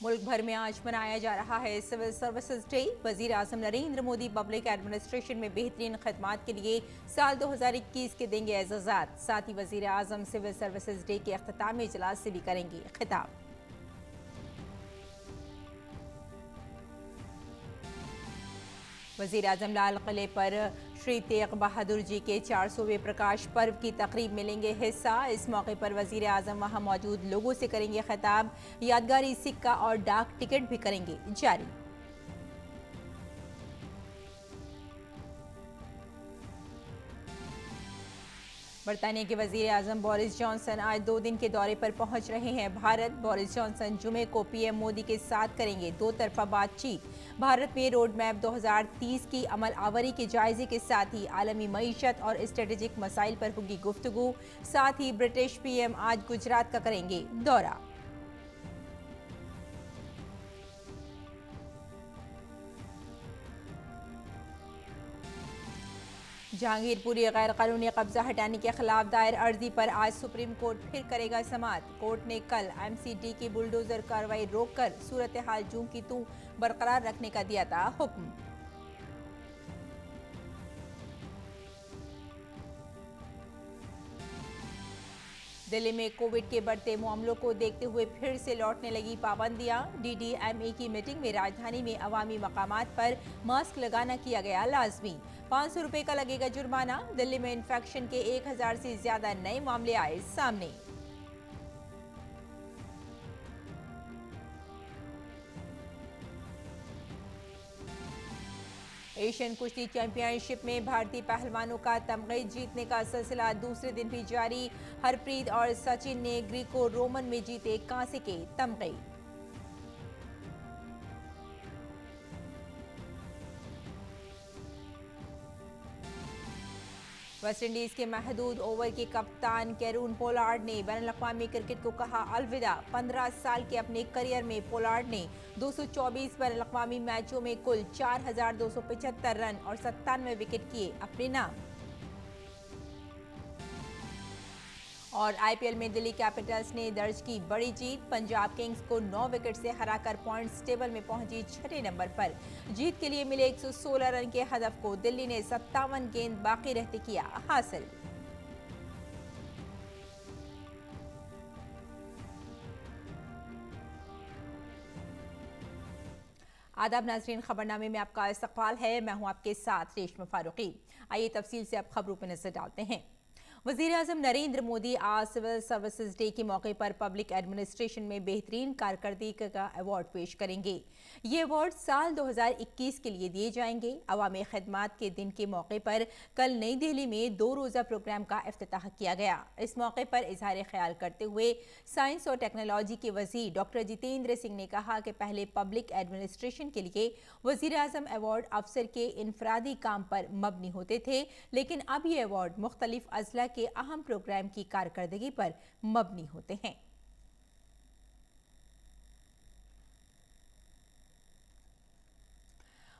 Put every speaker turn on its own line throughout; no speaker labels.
मुल्क भर में आज मनाया जा रहा है सिविल सर्विसेज डे। वजीर आजम नरेंद्र मोदी पब्लिक एडमिनिस्ट्रेशन में बेहतरीन खदमात के लिए साल 2021 के देंगे एजाजात। साथ ही वजीर आजम सिविल सर्विसेज डे के अख्तामी इजलास से भी करेंगे खिताब। वजीर आजम लाल किले पर श्री तेग बहादुर जी के 400वें प्रकाश पर्व की तकरीब में लेंगे हिस्सा। इस मौके पर वजीर आजम वहां मौजूद लोगों से करेंगे खिताब। यादगारी सिक्का और डाक टिकट भी करेंगे जारी। बरतानिया के वजीर आजम बोरिस जॉनसन आज 2 दिन के दौरे पर पहुंच रहे हैं भारत। बोरिस जॉनसन जुमे को पीएम मोदी के साथ करेंगे 2 तरफा बातचीत। भारत में रोड मैप 2030 की अमल आवरी के जायजे के साथ ही आलमी मईशत और स्ट्रेटेजिक मसाइल पर होगी गुफ्तगू। साथ ही ब्रिटिश पीएम आज गुजरात का करेंगे दौरा। जहांगीरपुरी गैर कानूनी कब्जा हटाने के खिलाफ दायर अर्जी पर आज सुप्रीम कोर्ट फिर करेगा समाअत। कोर्ट ने कल एमसीडी की बुलडोजर कार्रवाई रोककर सूरत हाल जूं की तूं बरकरार रखने का दिया था हुक्म। दिल्ली में कोविड के बढ़ते मामलों को देखते हुए फिर से लौटने लगी पाबंदियां। डीडीएमए की मीटिंग में राजधानी में अवामी मकामात पर मास्क लगाना किया गया लाजमी। 500 रुपए का लगेगा जुर्माना। दिल्ली में इन्फेक्शन के 1000 से ज्यादा नए मामले आए सामने। एशियन कुश्ती चैंपियनशिप में भारतीय पहलवानों का तमगे जीतने का सिलसिला दूसरे दिन भी जारी। हरप्रीत और सचिन ने ग्रीको रोमन में जीते कांसे के तमगे। वेस्टइंडीज के महदूद ओवर के कप्तान कैरून पोलार्ड ने बैनुल-अक़वामी क्रिकेट को कहा अलविदा। 15 साल के अपने करियर में पोलार्ड ने 224 बैनुल-अक़वामी मैचों में कुल 4275 रन और 97 विकेट किए अपने नाम। और आईपीएल में दिल्ली कैपिटल्स ने दर्ज की बड़ी जीत। पंजाब किंग्स को 9 विकेट से हराकर पॉइंट्स टेबल में पहुंची 6 नंबर पर। जीत के लिए मिले 116 रन के हदफ को दिल्ली ने 57 गेंद बाकी रहते किया हासिल। आदाब नाजरीन, खबरनामे में आपका इस्तकबाल है। मैं हूं आपके साथ रेशमा फारूकी। आइए तफसील से अब खबरों पर नजर डालते हैं। वज़ीर आज़म नरेंद्र मोदी आज सिविल सर्विसेज डे के मौके पर पब्लिक एडमिनिस्ट्रेशन में बेहतरीन कारकर्दगी का अवार्ड पेश करेंगे। ये अवार्ड साल 2021 के लिए दिए जाएंगे। अवामी खिदमात के दिन के मौके पर कल नई दिल्ली में 2 रोज़ा प्रोग्राम का इफ्तिताह किया गया। इस मौके पर इजहार ख्याल करते हुए साइंस और टेक्नोलॉजी के वज़ीर डॉक्टर जितेंद्र सिंह ने कहा कि पहले पब्लिक एडमिनिस्ट्रेशन के लिए वज़ीर आज़म अवार्ड अफसर के इनफरादी काम पर मबनी होते थे, लेकिन अब ये अवार्ड मुख्तलिफ अजला के अहम प्रोग्राम की कारकर्दगी पर मबनी होते हैं।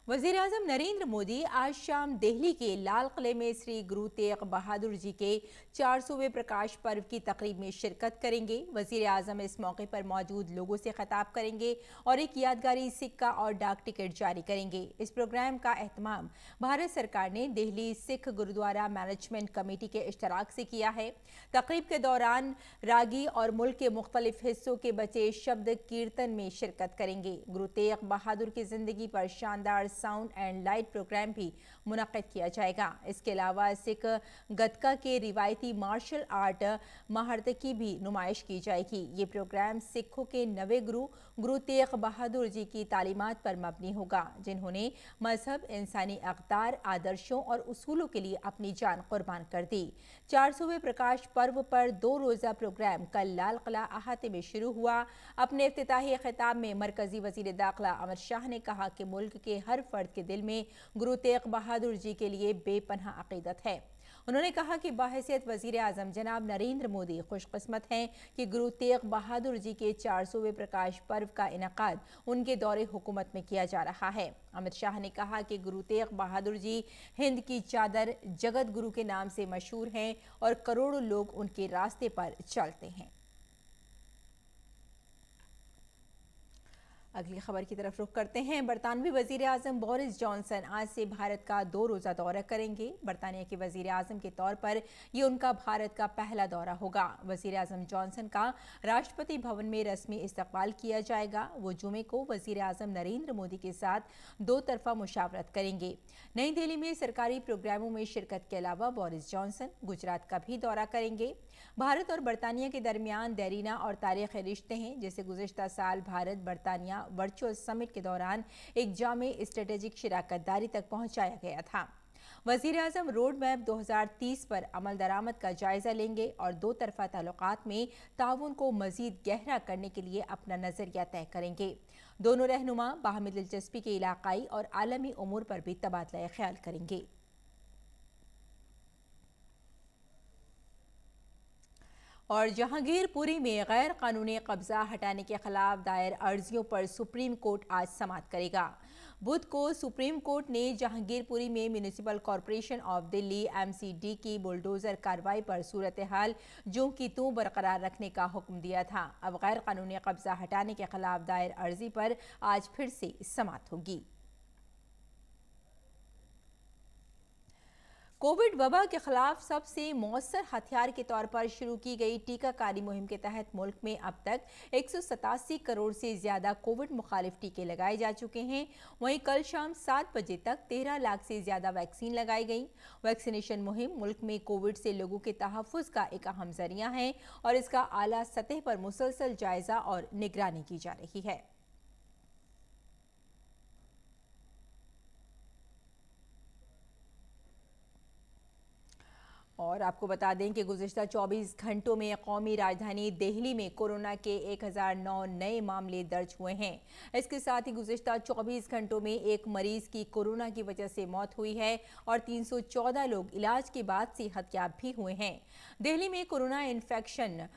वज़ीर आज़म नरेंद्र मोदी आज शाम दिल्ली के लाल किले में श्री गुरु तेग बहादुर जी के 400वें प्रकाश पर्व की तकरीब में शिरकत करेंगे। वज़ीर आज़म इस मौके पर मौजूद लोगों से खिताब करेंगे और एक यादगारी सिक्का और डाक टिकट जारी करेंगे। इस प्रोग्राम का एहतमाम भारत सरकार ने दिल्ली सिख गुरुद्वारा मैनेजमेंट कमेटी के इश्तराक से किया है। तकरीब के दौरान रागी और मुल्क के मुख्तलिफ हिस्सों के बच्चे शब्द कीर्तन में शिरकत करेंगे। गुरु तेग बहादुर की जिंदगी पर शानदार साउंड एंड लाइट प्रोग्राम भी मुनक्किद किया जाएगा। इसके अलावा सिख गतका के रिवायती मार्शल आर्ट महारत की भी नुमाइश की जाएगी। ये प्रोग्राम सिखों के नवे गुरु गुरु तेग बहादुर जी की तालीमात पर मबनी होगा, जिन्होंने मजहब, इंसानी अक़दार, आदर्शों और उसूलों के लिए अपनी जान कुर्बान कर दी। 400वें प्रकाश पर्व पर 2 रोज़ा प्रोग्राम कल लाल किला अहाते में शुरू हुआ। अपने इफ्तिताही खिताब में मरकजी वज़ीर दाखिला अमित शाह ने कहा कि मुल्क के हर फर्द के दिल में गुरु तेग बहादुर जी के लिए बेपनाह अक़ीदत है। उन्होंने कहा कि बाहैसियत वज़ीर आज़म जनाब नरेंद्र मोदी खुशकिस्मत हैं कि गुरु तेग बहादुर जी के 400वें प्रकाश पर्व का इनेकाद उनके दौरे हुकूमत में किया जा रहा है। अमित शाह ने कहा कि गुरु तेग बहादुर जी हिंद की चादर जगत गुरु के नाम से मशहूर हैं और करोड़ों लोग उनके रास्ते पर चलते हैं। अगली खबर की तरफ रुख करते हैं। बरतानवी वजीर आजम बोरिस जॉनसन आज से भारत का 2 रोज़ा दौरा करेंगे। बरतानिया के वजीर आजम के तौर पर ये उनका भारत का पहला दौरा होगा। वजीर आजम जॉनसन का राष्ट्रपति भवन में रस्मी इस्तकबाल किया जाएगा। वो जुमे को वजीर आजम नरेंद्र मोदी के साथ 2 तरफा मुशावरत करेंगे। नई दिल्ली में सरकारी प्रोग्रामों में शिरकत के अलावा बोरिस जॉनसन गुजरात का भी दौरा करेंगे। भारत और बरतानिया के दरमियान देरीना और तारीखी रिश्ते हैं, जिसे गुज़िश्ता साल भारत बरतानिया वर्चुअल समिट के दौरान एक जामे स्ट्रेटेजिक शराकतदारी तक पहुंचाया गया था। वजीर आजम रोड मैप 2030 पर अमल दरामद का जायजा लेंगे और 2 तरफा ताल्लुकात में ताउन को मजीद गहरा करने के लिए अपना नजरिया तय करेंगे। दोनों रहनुमा बाहमी दिलचस्पी के इलाकाई और आलमी उमूर पर भी तबादला ख्याल करेंगे। और जहांगीरपुरी में गैर कानूनी कब्जा हटाने के खिलाफ दायर अर्जियों पर सुप्रीम कोर्ट आज समाअत करेगा। बुध को सुप्रीम कोर्ट ने जहांगीरपुरी में municipal corporation of Delhi MCD की बुलडोजर कार्रवाई पर सूरत हाल जो की तू बरकरार रखने का हुक्म दिया था। अब गैर कानूनी कब्जा हटाने के खिलाफ दायर अर्जी पर आज फिर से समाअत होगी। कोविड वबा के खिलाफ सबसे मौसर हथियार के तौर पर शुरू की गई टीकाकारी मुहिम के तहत मुल्क में अब तक 187 करोड़ से ज्यादा कोविड मुखालिफ टीके लगाए जा चुके हैं। वहीं कल शाम 7 बजे तक 13 लाख से ज्यादा वैक्सीन लगाई गई। वैक्सीनेशन मुहिम मुल्क में कोविड से लोगों के तहफ़्फ़ुज़ का एक अहम जरिया है और इसका आला सतह पर मुसलसल जायजा और निगरानी की जा रही है। और आपको बता दें कि गुज़िश्ता 24 घंटों में कौमी राजधानी दिल्ली में कोरोना के 1009 नए मामले दर्ज हुए हैं। इसके साथ ही गुज़िश्ता 24 घंटों में एक मरीज की कोरोना की वजह से मौत हुई है और 314 लोग इलाज के बाद सेहतयाब भी हुए हैं। दिल्ली में कोरोना इन्फेक्शन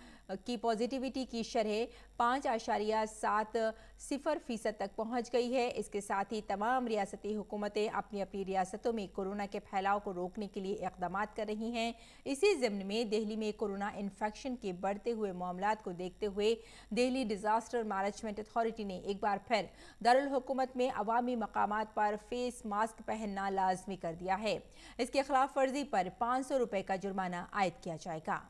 की पॉजिटिविटी की शरह 5.70% तक पहुंच गई है। इसके साथ ही तमाम रियासती हुकूमतें अपनी अपनी रियासतों में कोरोना के फैलाव को रोकने के लिए इक़दाम कर रही हैं। इसी ज़िम्न में दिल्ली में कोरोना इन्फेक्शन के बढ़ते हुए मामलात को देखते हुए दिल्ली डिज़ास्टर मैनेजमेंट अथॉरिटी ने एक बार फिर दारुल हुकूमत में अवामी मकामात पर फेस मास्क पहनना लाजमी कर दिया है। इसके खिलाफ वर्जी पर 500 रुपये का जुर्माना आयद किया जाएगा।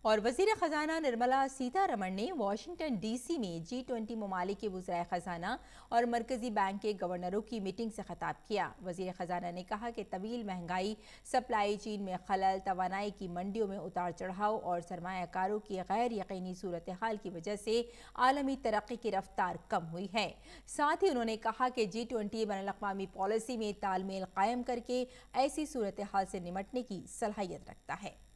और वज़ीर ख़जाना निर्मला सीतारमण ने वाशिंगटन DC में G20 ममालिक के वज़राए ख़जाना और मरकज़ी बैंक के गवर्नरों की मीटिंग से खिताब किया। वज़ीर ख़जाना ने कहा कि तवील महंगाई, सप्लाई चेन में खलल, तवानाई की मंडियों में उतार चढ़ाव और सरमायाकारों की गैर यकीनी सूरत हाल की वजह से आलमी तरक्की की रफ्तार कम हुई है। साथ ही उन्होंने कहा कि G20 बैनुल-अक़वामी पॉलिसी में तालमेल कायम करके ऐसी सूरत हाल से निमटने की सलाहियत रखता है।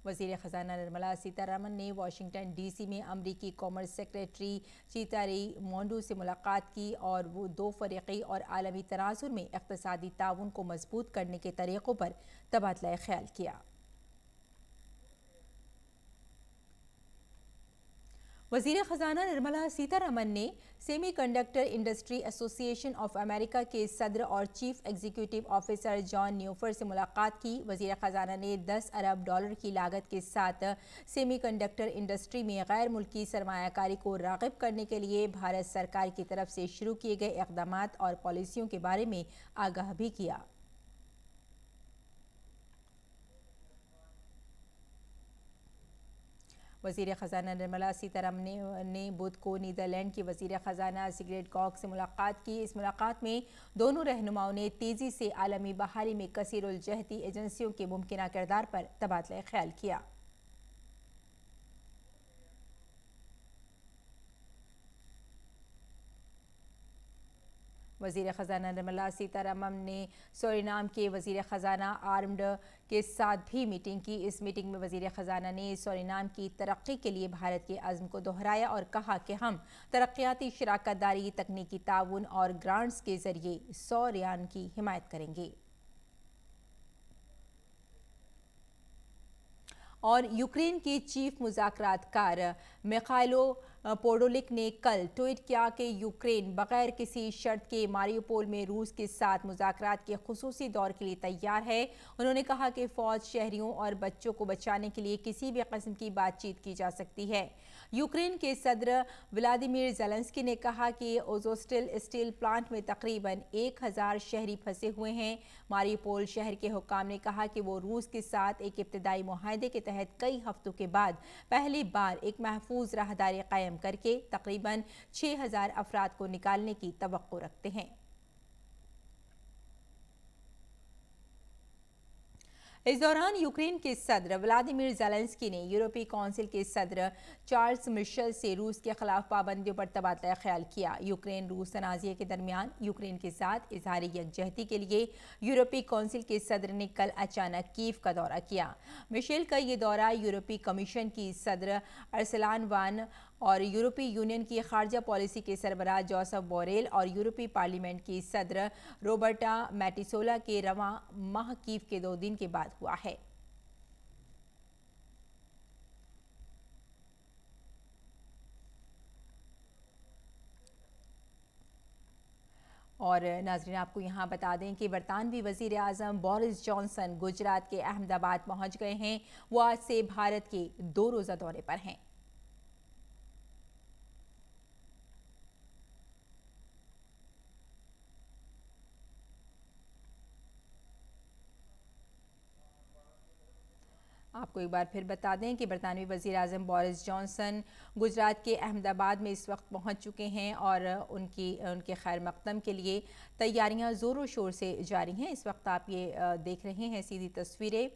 वज़ीर ख़जाना निर्मला सीतारमण ने वाशिंगटन DC में अमरीकी कॉमर्स सेक्रेटरी चीतारी मोंडू से मुलाकात की और वो 2 फ़रीक़ी और आलमी तनाज़ुर में इक़्तिसादी ताउन को मजबूत करने के तरीक़ों पर तबादला ख्याल किया। वज़ीर ख़जाना निर्मला सीतारमण ने semiconductor industry association of America के सदर और चीफ एग्जीक्यूटिव ऑफिसर जॉन न्यूफर से मुलाकात की। वज़ीर ख़जाना ने $10 अरब की लागत के साथ सेमीकंडक्टर इंडस्ट्री में गैर मुल्की सरमायाकारी को राग़िब करने के लिए भारत सरकार की तरफ से शुरू किए गए इक़दामात और पॉलिसियों के बारे में आगाह भी किया। वज़ीर ख़जाना निर्मला सीतारमण ने बुध को नीदरलैंड की वज़ीर ख़जाना सिग्रिड कॉक से मुलाकात की। इस मुलाकात में दोनों रहनुमाओं ने तेज़ी से आलमी बहाली में कसीरुल जहती एजेंसियों के मुमकिना किरदार पर तबादला ख्याल किया। वज़ीर ख़जाना निर्मला सीतारमण ने सूरीनाम के वज़ीर ख़जाना आर्म्ड के साथ भी मीटिंग की। इस मीटिंग में वज़ीर ख़जाना ने सूरीनाम की तरक्की के लिए भारत के अज़्म को दोहराया और कहा कि हम तरक्याती शराकतदारी, तकनीकी ताउन और ग्रांट्स के ज़रिए 100 रियान की हिमायत करेंगे। और यूक्रेन के चीफ मुज़ाकरातकार मिखाइलो पोडोलिक ने कल ट्वीट किया कि यूक्रेन बगैर किसी शर्त के मारियोपोल में रूस के साथ मुज़ाकरात के खुसूसी दौर के लिए तैयार है। उन्होंने कहा कि फ़ौज शहरियों और बच्चों को बचाने के लिए किसी भी किस्म की बातचीत की जा सकती है। यूक्रेन के सदर व्लादिमीर ज़ेलेंस्की ने कहा कि ओज़ोस्टिल स्टील प्लांट में तकरीबन 1000 शहरी फंसे हुए हैं। मारियोपोल शहर के हुक्काम ने कहा कि वो रूस के साथ एक इब्तदाई मुआहदे के तहत कई हफ्तों के बाद पहली बार एक महफूज राहदारी कायम करके तकरीबन 6000 अफराद को निकालने की तवक्को रखते हैं। इस दौरान यूक्रेन के सदर व्लादिमीर ज़ेलेंस्की ने यूरोपीय काउंसिल के सदर चार्ल्स मिशेल से रूस के खिलाफ पाबंदियों पर तबादला ख्याल किया। यूक्रेन रूस तनाज़े के दरमियान यूक्रेन के साथ इजहार यकजहती के लिए यूरोपीय काउंसिल के सदर ने कल अचानक कीव का दौरा किया। मिशेल का ये दौरा यूरोपीय कमीशन की सदर अर्सलान वान और यूरोपीय यूनियन की खारजा पॉलिसी के सरबराह जोसेफ बोरेल और यूरोपीय पार्लियामेंट की सदर रॉबर्टा मैटिसोला के रवां माह कीव के 2 दिन के बाद हुआ है। और नाज़रीन, आपको यहाँ बता दें कि बरतानवी वज़ीर आज़म बोरिस जॉनसन गुजरात के अहमदाबाद पहुँच गए हैं। वो आज से भारत के 2 रोज़ा दौरे पर हैं। आपको एक बार फिर बता दें कि बरतानवी वज़ीर आज़म बोरिस जॉनसन गुजरात के अहमदाबाद में इस वक्त पहुंच चुके हैं और उनके खैर मकदम के लिए तैयारियां ज़ोरों शोर से जारी हैं। इस वक्त आप ये देख रहे हैं सीधी तस्वीरें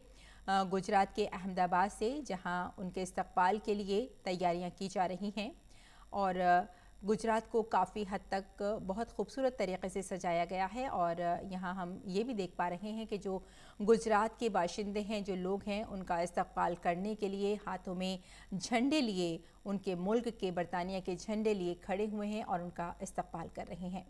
गुजरात के अहमदाबाद से, जहां उनके इस्तकबाल के लिए तैयारियां की जा रही हैं और गुजरात को काफ़ी हद तक बहुत खूबसूरत तरीके से सजाया गया है। और यहाँ हम ये भी देख पा रहे हैं कि जो गुजरात के बाशिंदे हैं, जो लोग हैं, उनका इस्तकबाल करने के लिए हाथों में झंडे लिए, उनके मुल्क के बरतानिया के झंडे लिए खड़े हुए हैं और उनका इस्तकबाल कर रहे हैं।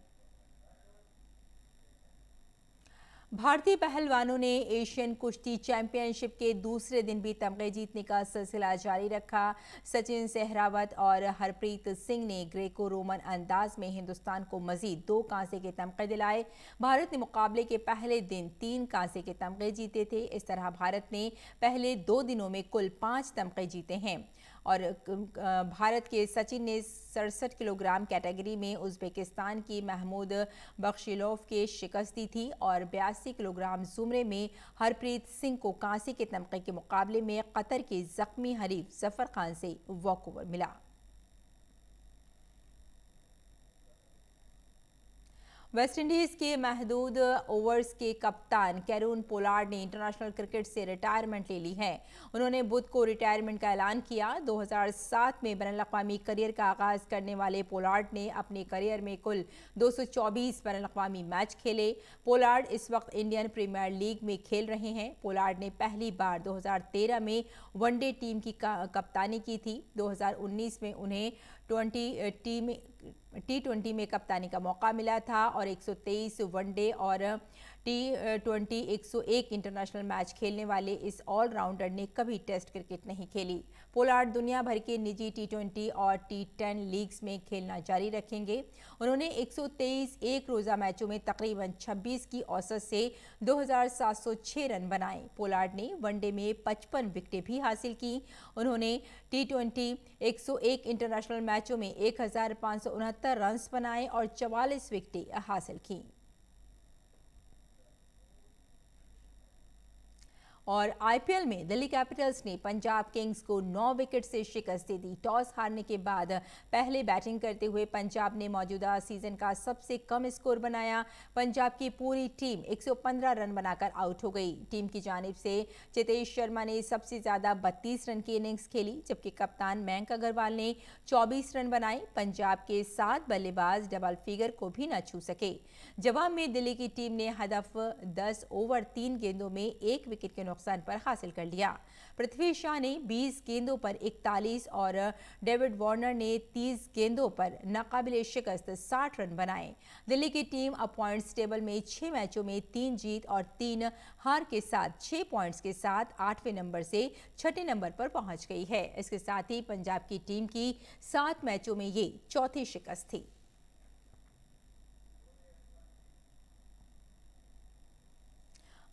भारतीय पहलवानों ने एशियन कुश्ती चैंपियनशिप के दूसरे दिन भी तमगे जीतने का सिलसिला जारी रखा। सचिन सहरावत और हरप्रीत सिंह ने ग्रेको रोमन अंदाज में हिंदुस्तान को मजीद 2 कांसे के तमगे दिलाए। भारत ने मुकाबले के पहले दिन 3 कांसे के तमगे जीते थे। इस तरह भारत ने पहले 2 दिनों में कुल 5 तमगे जीते हैं। और भारत के सचिन ने 67 किलोग्राम कैटेगरी में उज़्बेकिस्तान की महमूद बख्शिलोव के शिकस्त दी थी और 82 किलोग्राम ज़ुमरे में हरप्रीत सिंह को कांसे के तमगे के मुकाबले में कतर के ज़ख्मी हरीफ जफर खान से वॉकओवर मिला। वेस्टइंडीज़ के महदूद ओवर्स के कप्तान कैरून पोलार्ड ने इंटरनेशनल क्रिकेट से रिटायरमेंट ले ली है। उन्होंने बुध को रिटायरमेंट का ऐलान किया। 2007 में बैनुल-अक़वामी करियर का आगाज़ करने वाले पोलार्ड ने अपने करियर में कुल 224 बैनुल-अक़वामी मैच खेले। पोलार्ड इस वक्त इंडियन प्रीमियर लीग में खेल रहे हैं। पोलार्ड ने पहली बार 2013 में वनडे टीम की कप्तानी की थी। 2019 में उन्हें T20 में कप्तानी का मौका मिला था और 123 वनडे और T20 101 इंटरनेशनल मैच खेलने वाले इस ऑलराउंडर ने कभी टेस्ट क्रिकेट नहीं खेली। पोलार्ड दुनिया भर के निजी T20 और T10 लीग्स में खेलना जारी रखेंगे। उन्होंने 123 एक रोज़ा मैचों में तकरीबन 26 की औसत से 2706 रन बनाए। पोलार्ड ने वनडे में 55 विकेटें भी हासिल की। उन्होंने T20 101 इंटरनेशनल मैचों में 1569 रन बनाए और 44 विकेटें हासिल की। और आईपीएल में दिल्ली कैपिटल्स ने पंजाब किंग्स को 9 विकेट से शिकस्त दे दी। टॉस हारने के बाद पहले बैटिंग करते हुए पंजाब ने मौजूदा सीजन का सबसे कम स्कोर बनाया। पंजाब की पूरी टीम 115 रन बनाकर आउट हो गई। टीम की जानिब से चेतेश शर्मा ने सबसे ज़्यादा 32 रन की इनिंग्स खेली, जबकि कप्तान मयंक अग्रवाल ने 24 रन बनाए। पंजाब के 7 बल्लेबाज डबल फिगर को भी न छू सके। जवाब में दिल्ली की टीम ने हदफ 10 ओवर 3 गेंदों में 1 विकेट के नुकसान पर हासिल कर लिया। पृथ्वी शॉ ने 20 गेंदों पर 41 और डेविड वार्नर ने 30 गेंदों पर नाकाबिले शिकस्त 60 रन बनाए। दिल्ली की टीम अब पॉइंट्स टेबल में 6 मैचों में 3 जीत और 3 हार के साथ 6 पॉइंट्स के साथ 8वें नंबर से 6ठे नंबर पर पहुंच गई है। इसके साथ ही पंजाब की टीम की 7 मैचों में ये चौथी शिकस्त थी।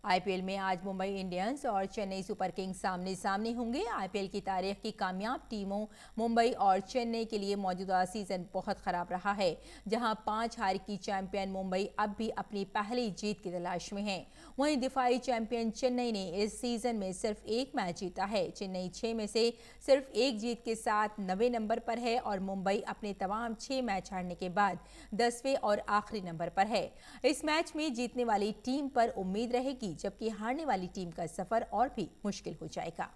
आईपीएल में आज मुंबई इंडियंस और चेन्नई सुपर किंग्स आमने सामने होंगे। आईपीएल की तारीख की कामयाब टीमों मुंबई और चेन्नई के लिए मौजूदा सीजन बहुत खराब रहा है, जहां 5 हार की चैंपियन मुंबई अब भी अपनी पहली जीत की तलाश में है। वहीं दिफाई चैंपियन चेन्नई ने इस सीजन में सिर्फ 1 मैच जीता है। चेन्नई 6 में से सिर्फ 1 जीत के साथ 9वें नंबर पर है और मुंबई अपने तमाम 6 मैच हारने के बाद 10वें और आखिरी नंबर पर है। इस मैच में जीतने वाली टीम पर उम्मीद रहेगी, जबकि हारने वाली टीम का सफर और भी मुश्किल हो जाएगा।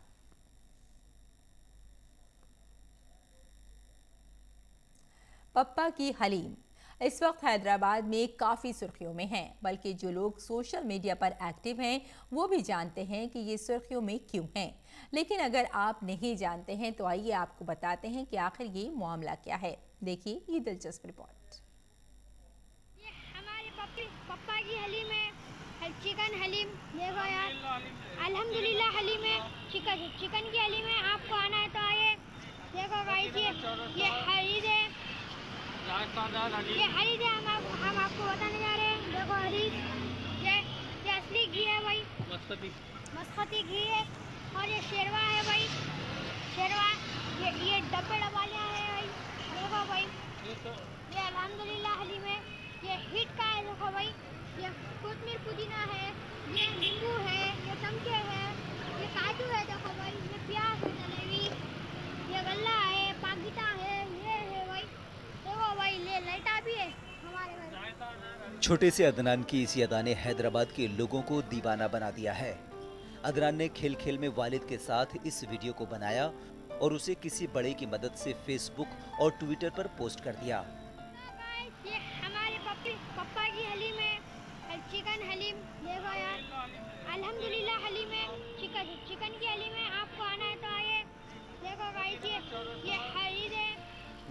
पप्पा की हलीम इस वक्त हैदराबाद में काफ़ी सुर्खियों में हैं, बल्कि जो लोग सोशल मीडिया पर एक्टिव हैं वो भी जानते हैं कि ये सुर्खियों में क्यों हैं। लेकिन अगर आप नहीं जानते हैं तो आइए आपको बताते हैं कि आखिर ये मामला क्या है। देखिए ये दिलचस्प रिपोर्ट।
ये हमारे पप्पा की हलीम है, चिकन हलीम। देखो यार, अल्हम्दुलिल्लाह हलीम है, चिकन की हलीम है। आपको आना है तो आइए। देखो गाइस, ये हरीद है, ये हरीद है। हम आपको बताने जा रहे हैं। देखो हरीद, ये असली घी है भाई, मस्कती घी है। और ये शेरवा है भाई, शेरवा। ये डब्बे डबालियाँ है भाई। देखो भाई, ये अल्हम्दुलिल्लाह हलीम है। ये हिट का है। देखो भाई, ये कोतमीर पुदीना है, ये नींबू है, ये चमचे है, ये काजू है। देखो भाई, ये प्याज है, जलेबी, ये गल्ला है, पाकिता है, ये है भाई। देखो भाई, ये लाइटा भी है हमारे घर।
छोटे से अदनान की इस अदा ने हैदराबाद के लोगों को दीवाना बना दिया है। अदनान ने खेल खेल में वालिद के साथ इस वीडियो को बनाया और उसे किसी बड़े की मदद से फेसबुक और ट्विटर पर पोस्ट कर दिया।
ये हमारे पप्पा की हलीम है, चिकन हलीम। देखो यार, अल्हम्दुलिल्लाह हलीम है, चिकन की हलीम है। आपको आना है तो आइए। देखो गाइस, ये हरीद है।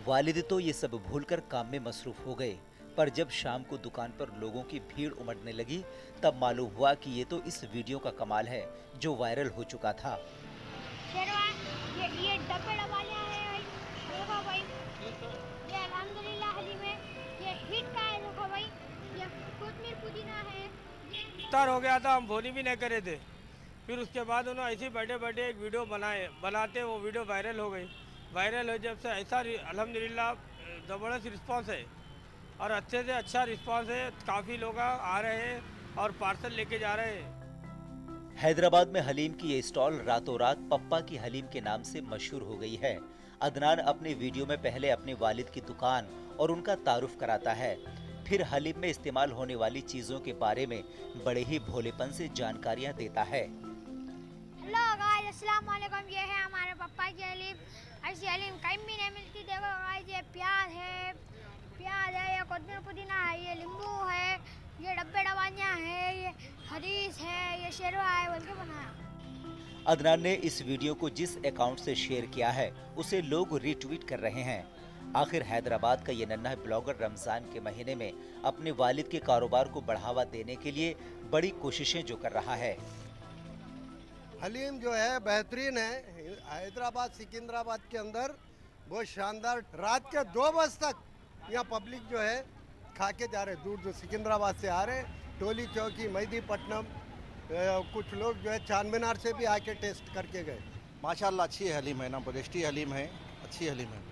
वालिद तो ये सब भूलकर काम में मसरूफ हो गए, पर जब शाम को दुकान पर लोगों की भीड़ उमड़ने लगी तब मालूम हुआ कि ये तो इस वीडियो का कमाल है जो वायरल हो चुका था।
ये डब्बे डबालियाँ है भाई। देखो भाई, ये अल्हम्दुलिल्लाह हलीम है, ये हिट का है। देखो भाई, ये कोतमीर पुदीना है।
इफ्तार हो गया था, हम फोन भी नहीं करे थे। फिर उसके बाद उन्होंने ऐसे बैठे बैठे एक वीडियो बनाते वो वीडियो वायरल हो गई। वायरल हो जब से ऐसा अल्हम्दुलिल्लाह ज़बरदस्त रिस्पांस है और अच्छे से अच्छा रिस्पांस है। काफ़ी लोग आ रहे हैं और पार्सल लेके जा रहे हैं।
हैदराबाद में हलीम की ये स्टॉल रातों रात पप्पा की हलीम के नाम से मशहूर हो गई है। अदनान अपने वीडियो में पहले अपने वालिद की दुकान और उनका तारुफ कराता है, फिर हलीम में इस्तेमाल होने वाली चीजों के बारे में बड़े ही भोलेपन से जानकारियां देता है।
हेलो गाइस, अस्सलाम वालेकुम। ये है हमारे पप्पा की हलीम। ऐसी हलीम कहीं भी नहीं मिलती। देखो गाइस, ये प्याज है, ये कोतमीर पुदीना है, ये नींबू है, ये डब्बे डबानियाँ है, ये हरीस है, ये शेरवा है, बोल के बनाया।
अदनान ने इस वीडियो को जिस अकाउंट से शेयर किया है उसे लोग रीट्वीट कर रहे हैं। आखिर हैदराबाद का ये नन्हा ब्लॉगर रमजान के महीने में अपने वालिद के कारोबार को बढ़ावा देने के लिए बड़ी कोशिशें जो कर रहा है।
हलीम जो है बेहतरीन है। हैदराबाद सिकंदराबाद के अंदर बहुत शानदार। रात के 2 बजे तक यहाँ पब्लिक जो है खा के जा रहे, दूर दूर सिकंदराबाद से आ रहे, टोली चौकी, मेहदीपट्टनम, कुछ लोग जो है चार मीनार से भी आके टेस्ट करके गए।
माशाल्लाह अच्छी हलीम है ना, टेस्टी हलीम है, अच्छी हलीम है।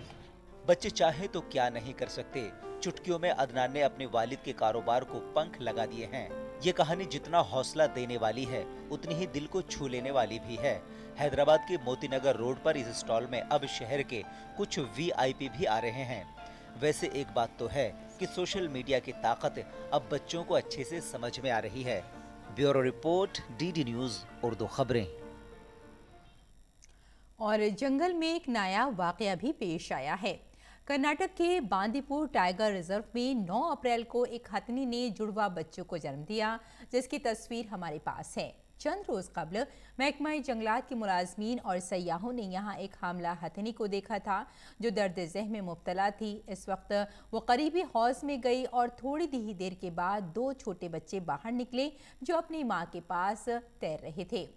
बच्चे चाहे तो क्या नहीं कर सकते। चुटकियों में अदनान ने अपने वालिद के कारोबार को पंख लगा दिए हैं। ये कहानी जितना हौसला देने वाली है उतनी ही दिल को छू लेने वाली भी है। हैदराबाद के मोतीनगर रोड पर इस स्टॉल में अब शहर के कुछ वीआईपी भी आ रहे हैं। वैसे एक बात तो है कि सोशल मीडिया की ताकत अब बच्चों को अच्छे से समझ में आ रही है। Bureau report, DD news Urdu खबरें।
और जंगल में एक नया वाकया भी पेश आया है। कर्नाटक के बांदीपुर टाइगर रिजर्व में 9 अप्रैल को एक हथनी ने जुड़वा बच्चों को जन्म दिया, जिसकी तस्वीर हमारे पास है। चंद रोज कबल महकमा जंगलात के मुलाजमीन और सयाहों ने यहाँ एक हामला हथिनी को देखा था जो दर्द ज़हन में मुब्तला थी। इस वक्त वो करीबी हौज में गई और थोड़ी ही देर के बाद 2 छोटे बच्चे बाहर निकले जो अपनी माँ के पास तैर रहे थे।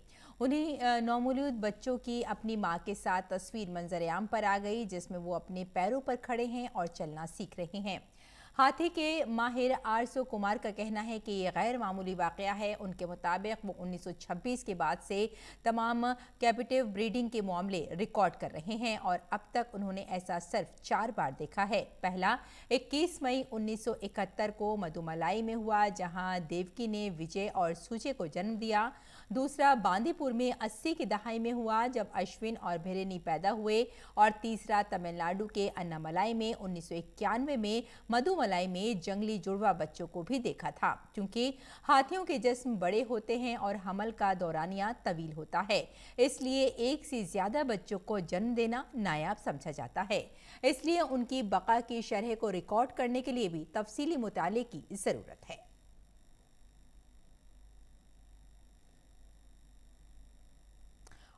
उन्हें नौमौलूद बच्चों की अपनी माँ के साथ तस्वीर मंजर-ए-आम पर आ गई, जिसमें वो अपने पैरों पर खड़े हैं और चलना सीख रहे हैं। हाथी के माहिर आरसो कुमार का कहना है कि ये गैर मामूली वाक़या है। उनके मुताबिक वो 1926 के बाद से तमाम कैपिटिव ब्रीडिंग के मामले रिकॉर्ड कर रहे हैं और अब तक उन्होंने ऐसा सिर्फ 4 बार देखा है। पहला 21 मई 1971 को मधुमलाई में हुआ, जहां देवकी ने विजय और सूचे को जन्म दिया। दूसरा बांदीपुर में 80 की दहाई में हुआ जब अश्विन और भिरेनी पैदा हुए, और तीसरा तमिलनाडु के अन्नामलाई में 1991 में मधुमलाई में जंगली जुड़वा बच्चों को भी देखा था। क्योंकि हाथियों के जिस्म बड़े होते हैं और हमल का दौरानिया तवील होता है, इसलिए एक से ज्यादा बच्चों को जन्म देना नायाब समझा जाता है। इसलिए उनकी बका की शरह को रिकॉर्ड करने के लिए भी तफसीली मुताले की जरूरत है।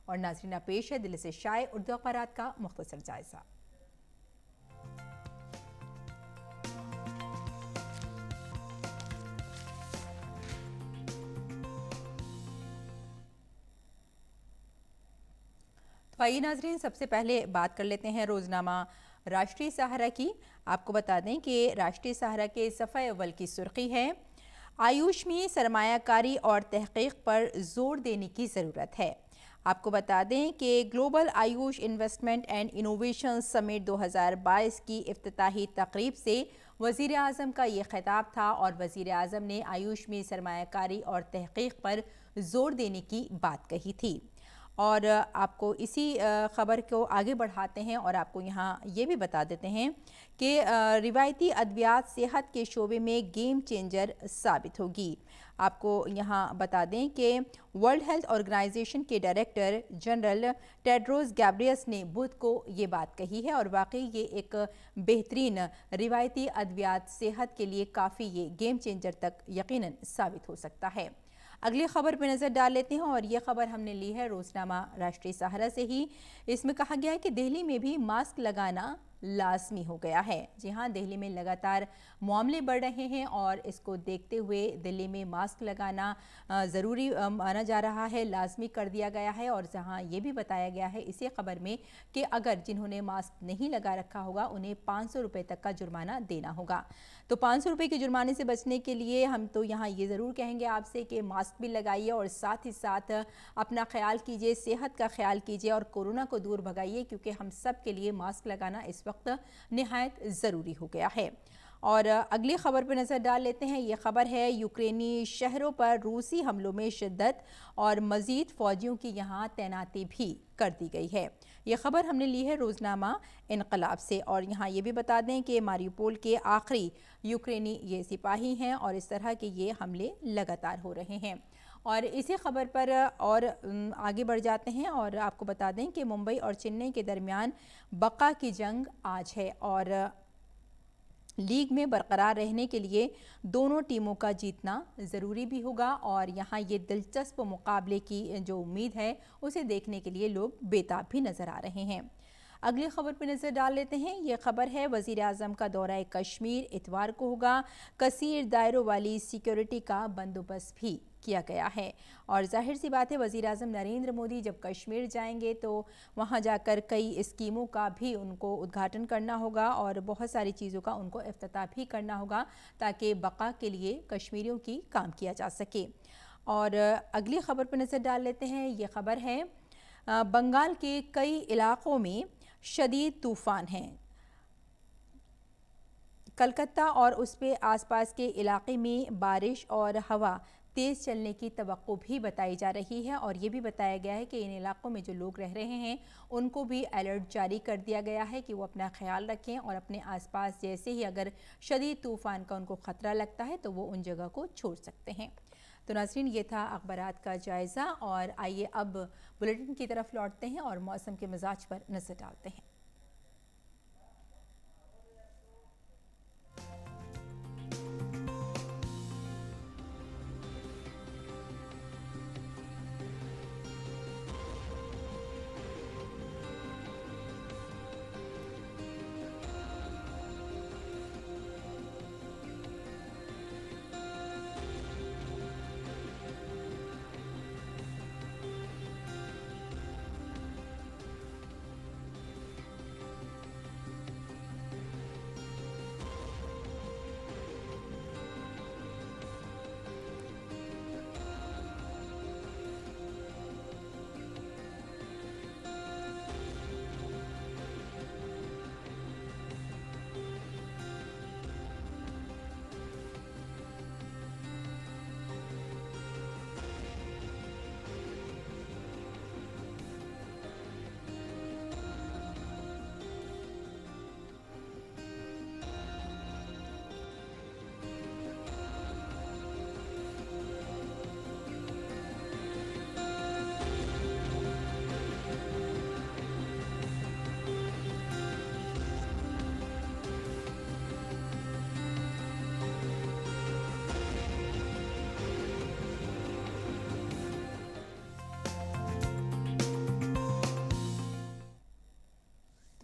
और नाज़रीन, पेश है दिल से शाये उर्दू अखबारात का मुख्तसर जायजा। तो आइए नाज़रीन, सबसे पहले बात कर लेते हैं रोज़नामा राष्ट्रीय सहारा की। आपको बता दें कि राष्ट्रीय सहारा के सफ़े अव्वल की सुर्खी है, आयुष में सरमायाकारी और तहकीक पर जोर देने की ज़रूरत है। आपको बता दें कि global Ayush investment and innovation summit 2022 की इफ्तिताही तकरीब से वज़ीर आज़म का ये खिताब था और वज़ीर आज़म ने आयुष में सरमायाकारी और तहकीक पर जोर देने की बात कही थी। और आपको इसी ख़बर को आगे बढ़ाते हैं और आपको यहाँ ये भी बता देते हैं कि रिवायती अद्वियात सेहत के शोबे में गेम चेंजर साबित होगी। आपको यहाँ बता दें कि वर्ल्ड हेल्थ ऑर्गेनाइजेशन के डायरेक्टर जनरल टेड्रोस गैब्रियस ने बुध को ये बात कही है और वाकई ये एक बेहतरीन रिवायती अद्वियात सेहत के लिए काफ़ी ये गेम चेंजर तक यकीनन साबित हो सकता है। अगली खबर पर नज़र डाल लेते हैं और ये खबर हमने ली है रोज़नामा राष्ट्रीय सहारा से ही। इसमें कहा गया है कि दिल्ली में भी मास्क लगाना लाजमी हो गया है। जी हाँ, दिल्ली में लगातार मामले बढ़ रहे हैं और इसको देखते हुए दिल्ली में मास्क लगाना ज़रूरी माना जा रहा है, लाजमी कर दिया गया है। और जहाँ ये भी बताया गया है इसी खबर में कि अगर जिन्होंने मास्क नहीं लगा रखा होगा उन्हें 500 रुपये तक का जुर्माना देना होगा। तो 500 रुपये के जुर्माने से बचने के लिए हम तो यहाँ ये ज़रूर कहेंगे आपसे कि मास्क भी लगाइए और साथ ही साथ अपना ख्याल कीजिए, सेहत का ख्याल कीजिए और कोरोना को दूर भगाइए, क्योंकि हम सब के लिए मास्क लगाना इस वक्त निहायत ज़रूरी हो गया है। और अगली खबर पर नज़र डाल लेते हैं। ये खबर है यूक्रेनी शहरों पर रूसी हमलों में शिद्दत और मज़ीद फ़ौजियों की यहाँ तैनाती भी कर दी गई है। ये खबर हमने ली है रोज़नामा इनकलाब से और यहाँ ये भी बता दें कि मारियोपोल के आखिरी यूक्रेनी ये सिपाही हैं और इस तरह के ये हमले लगातार हो रहे हैं। और इसी खबर पर और आगे बढ़ जाते हैं और आपको बता दें कि मुंबई और चेन्नई के दरमियान बका की जंग आज है और लीग में बरकरार रहने के लिए दोनों टीमों का जीतना ज़रूरी भी होगा। और यहाँ ये दिलचस्प मुकाबले की जो उम्मीद है उसे देखने के लिए लोग बेताब भी नज़र आ रहे हैं। अगली खबर पर नज़र डाल लेते हैं। ये खबर है वज़ीर आज़म का दौरा कश्मीर इतवार को होगा। कसीर दायरों वाली सिक्योरिटी का बंदोबस्त भी किया गया है और जाहिर सी बात है वज़ीर आज़म नरेंद्र मोदी जब कश्मीर जाएंगे तो वहां जाकर कई स्कीमों का भी उनको उद्घाटन करना होगा और बहुत सारी चीज़ों का उनको इफ्तिताह भी करना होगा ताकि बका के लिए कश्मीरियों की काम किया जा सके। और अगली खबर पर नज़र डाल लेते हैं। ये खबर है बंगाल के कई इलाकों में शदीद तूफ़ान हैं। कलकत्ता और उसके आसपास के इलाके में बारिश और हवा तेज़ चलने की तवक्को भी बताई जा रही है और ये भी बताया गया है कि इन इलाकों में जो लोग रह रहे हैं उनको भी अलर्ट जारी कर दिया गया है कि वो अपना ख्याल रखें और अपने आसपास जैसे ही अगर शदीद तूफ़ान का उनको ख़तरा लगता है तो वो उन जगह को छोड़ सकते हैं। तो नाज़रीन, ये था अखबारात का जायज़ा और आइए अब बुलेटिन की तरफ लौटते हैं और मौसम के मिजाज पर नज़र डालते हैं।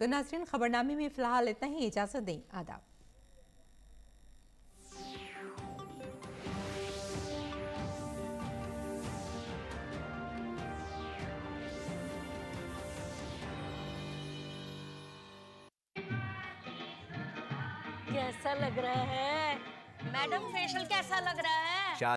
तो नाज़रीन, खबरनामे में फिलहाल इतना ही। इजाज़त दें, आदाब।
कैसा लग रहा है मैडम? फेशियल कैसा लग रहा है?